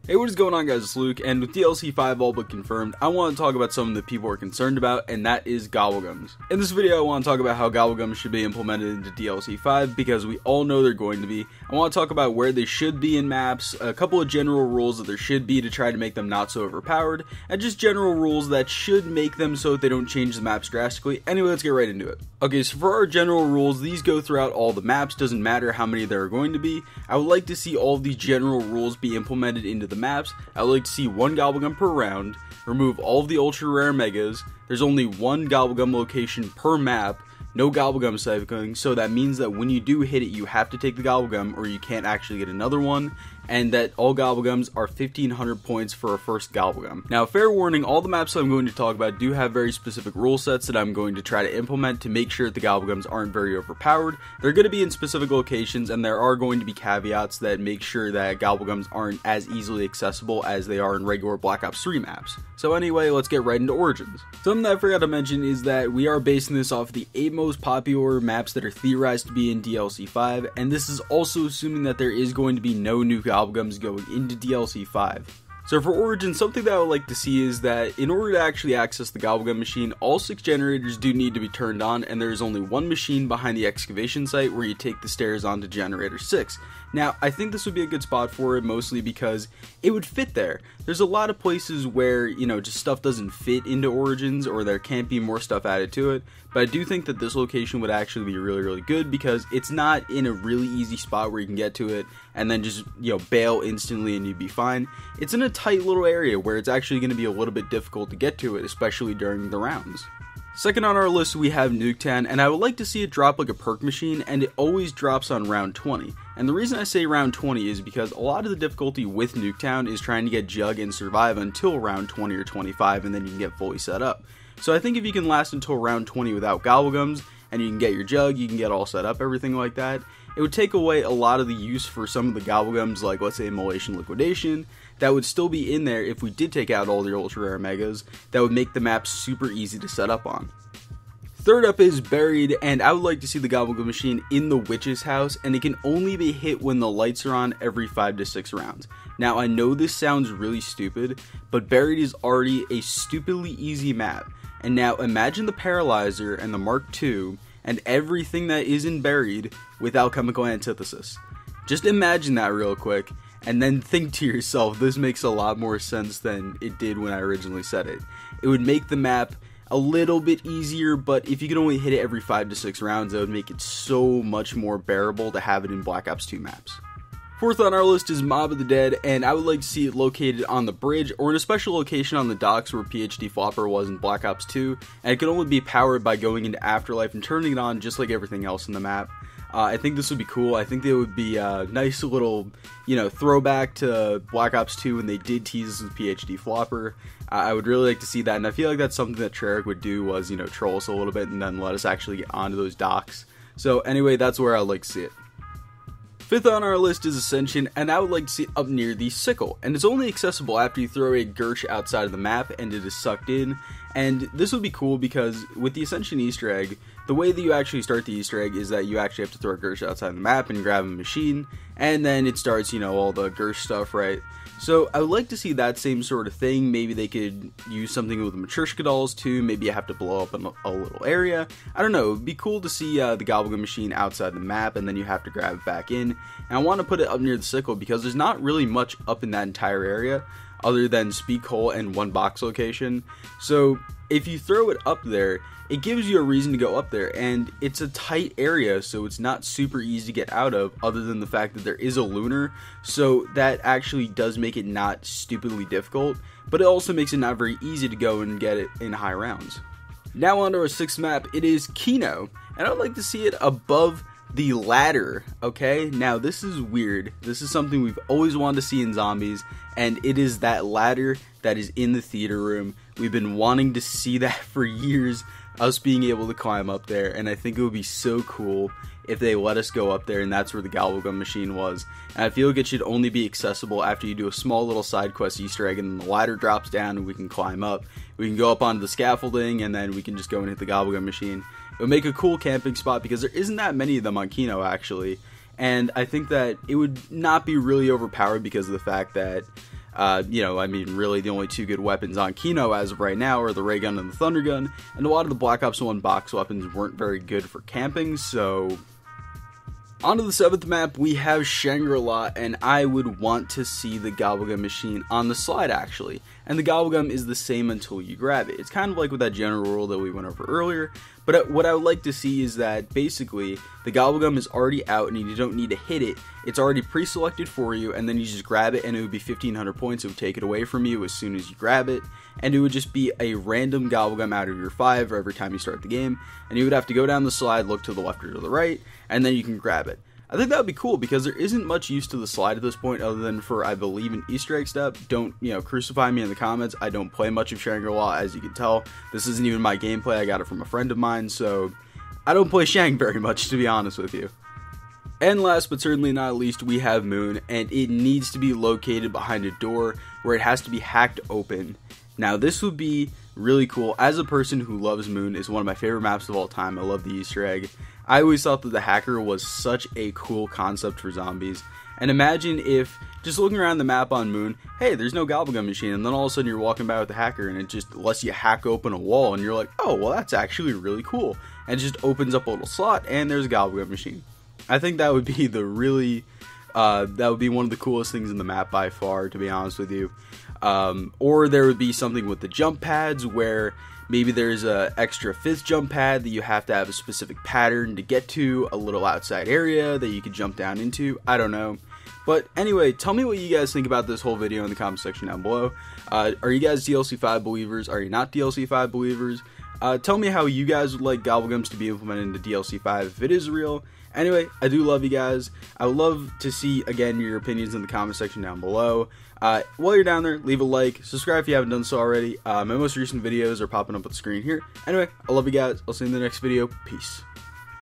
Hey, what is going on, guys? It's Luke, and with DLC 5 all but confirmed, I want to talk about something that people are concerned about, and that is Gobblegums. In this video, I want to talk about how Gobblegums should be implemented into DLC 5, because we all know they're going to be. I want to talk about where they should be in maps, a couple of general rules that there should be to try to make them not so overpowered, and just general rules that should make them so that they don't change the maps drastically. Anyway, let's get right into it. Okay, so for our general rules, these go throughout all the maps, doesn't matter how many there are going to be. I would like to see all of these general rules be implemented into the maps. I would like to see one Gobblegum per round, remove all of the ultra rare megas, there's only one Gobblegum location per map, no Gobblegum cycling, so that means that when you do hit it, you have to take the Gobblegum or you can't actually get another one, and that all Gobblegums are 1500 points for a first Gobblegum. Now, fair warning, all the maps that I'm going to talk about do have very specific rule sets that I'm going to try to implement to make sure that the Gobblegums aren't very overpowered. They're going to be in specific locations, and there are going to be caveats that make sure that Gobblegums aren't as easily accessible as they are in regular Black Ops 3 maps. So anyway, let's get right into Origins. Something that I forgot to mention is that we are basing this off the 8 most popular maps that are theorized to be in DLC 5, and this is also assuming that there is going to be no new Gobblegums going into DLC 5. So for Origins, something that I would like to see is that in order to actually access the Gobblegum machine, all 6 generators do need to be turned on, and there is only one machine behind the excavation site where you take the stairs onto generator 6. Now, I think this would be a good spot for it, mostly because it would fit there. There's a lot of places where, just stuff doesn't fit into Origins, or there can't be more stuff added to it, but I do think that this location would actually be really, really good, because it's not in a really easy spot where you can get to it, and then just, bail instantly and you'd be fine. It's in a tight little area where it's actually going to be a little bit difficult to get to it, especially during the rounds. Second on our list, we have Nuketown, and I would like to see it drop like a perk machine, and it always drops on round 20. And the reason I say round 20 is because a lot of the difficulty with Nuketown is trying to get Jug and survive until round 20 or 25, and then you can get fully set up. So I think if you can last until round 20 without Gobblegums, and you can get your Jug, you can get all set up, everything like that, it would take away a lot of the use for some of the Gobblegums, like let's say Immolation Liquidation, that would still be in there if we did take out all the ultra rare megas, that would make the map super easy to set up on. Third up is Buried, and I would like to see the Gobblegum machine in the witch's house, and it can only be hit when the lights are on every 5 to 6 rounds. Now, I know this sounds really stupid, but Buried is already a stupidly easy map, and now imagine the Paralyzer and the Mark II and everything that is in Buried with Alchemical Antithesis. Just imagine that real quick, and then think to yourself, this makes a lot more sense than it did when I originally said it. It would make the map a little bit easier, but if you could only hit it every 5 to 6 rounds, that would make it so much more bearable to have it in Black Ops 2 maps. Fourth on our list is Mob of the Dead, and I would like to see it located on the bridge or in a special location on the docks where PhD Flopper was in Black Ops 2, and it could only be powered by going into Afterlife and turning it on just like everything else in the map. I think this would be cool. I think it would be a nice little, throwback to Black Ops 2 when they did tease us with PhD Flopper. I would really like to see that, and I feel like that's something that Treyarch would do was, troll us a little bit and then let us actually get onto those docks. So anyway, that's where I'd like to see it. Fifth on our list is Ascension, and I would like to see it up near the Sickle, and it's only accessible after you throw a Gersh outside of the map and it is sucked in, and this would be cool because with the Ascension Easter egg, the way that you actually start the Easter egg is that you actually have to throw a Gersh outside the map and grab a machine, and then it starts, all the Gersh stuff, right? So I would like to see that same sort of thing. Maybe they could use something with the Matryoshka dolls too. Maybe you have to blow up a little area. I don't know. It'd be cool to see the Gobblegum machine outside the map, and then you have to grab it back in. And I want to put it up near the Sickle because there's not really much up in that entire area other than Speak Hole and one box location. So if you throw it up there, it gives you a reason to go up there, and it's a tight area, so it's not super easy to get out of, other than the fact that there is a lunar, so that actually does make it not stupidly difficult, but it also makes it not very easy to go and get it in high rounds. Now on to our 6th map, it is Kino, and I'd like to see it above the ladder, okay? Now this is weird. This is something we've always wanted to see in zombies, and it is that ladder that is in the theater room. We've been wanting to see that for years, us being able to climb up there, and I think it would be so cool if they let us go up there and that's where the Gobblegum machine was. And I feel like it should only be accessible after you do a small little side quest Easter egg, and then the ladder drops down and we can climb up. We can go up onto the scaffolding, and then we can just go and hit the Gobblegum machine. It would make a cool camping spot because there isn't that many of them on Kino actually, and I think that it would not be really overpowered because of the fact that I mean, really the only two good weapons on Kino as of right now are the ray gun and the thunder gun, and a lot of the Black Ops 1 box weapons weren't very good for camping, so... On to the 7th map, we have Shangri-La, and I would want to see the Gobblegum machine on the slide, actually. And the Gobblegum is the same until you grab it. It's kind of like with that general rule that we went over earlier, but what I would like to see is that, basically, the Gobblegum is already out, and you don't need to hit it. It's already pre-selected for you, and then you just grab it, and it would be 1,500 points. It would take it away from you as soon as you grab it, and it would just be a random Gobblegum out of your 5 every time you start the game, and you would have to go down the slide, look to the left or to the right, and then you can grab it. I think that would be cool because there isn't much use to the slide at this point other than for, I believe, an Easter egg step. Don't, crucify me in the comments. I don't play much of Shangri-La, as you can tell. This isn't even my gameplay. I got it from a friend of mine, so I don't play Shang very much, to be honest with you. And last but certainly not least, we have Moon, and it needs to be located behind a door where it has to be hacked open. Now, this would be really cool. As a person who loves Moon, it's one of my favorite maps of all time. I love the Easter egg. I always thought that the hacker was such a cool concept for zombies. And imagine if, just looking around the map on Moon, hey, there's no Gobblegum machine, and then all of a sudden you're walking by with the hacker, and it just lets you hack open a wall, and you're like, oh, well, that's actually really cool. And it just opens up a little slot, and there's a Gobblegum machine. I think that would be that would be one of the coolest things in the map by far, to be honest with you. Or there would be something with the jump pads where maybe there's a extra 5th jump pad that you have to have a specific pattern to get to, a little outside area that you could jump down into. I don't know. But anyway, tell me what you guys think about this whole video in the comment section down below. Are you guys DLC 5 believers? Are you not DLC 5 believers? Tell me how you guys would like Gobblegums to be implemented into DLC 5 if it is real. Anyway, I do love you guys. I would love to see, again, your opinions in the comment section down below. While you're down there, leave a like, subscribe if you haven't done so already. My most recent videos are popping up on the screen here. Anyway, I love you guys. I'll see you in the next video. Peace.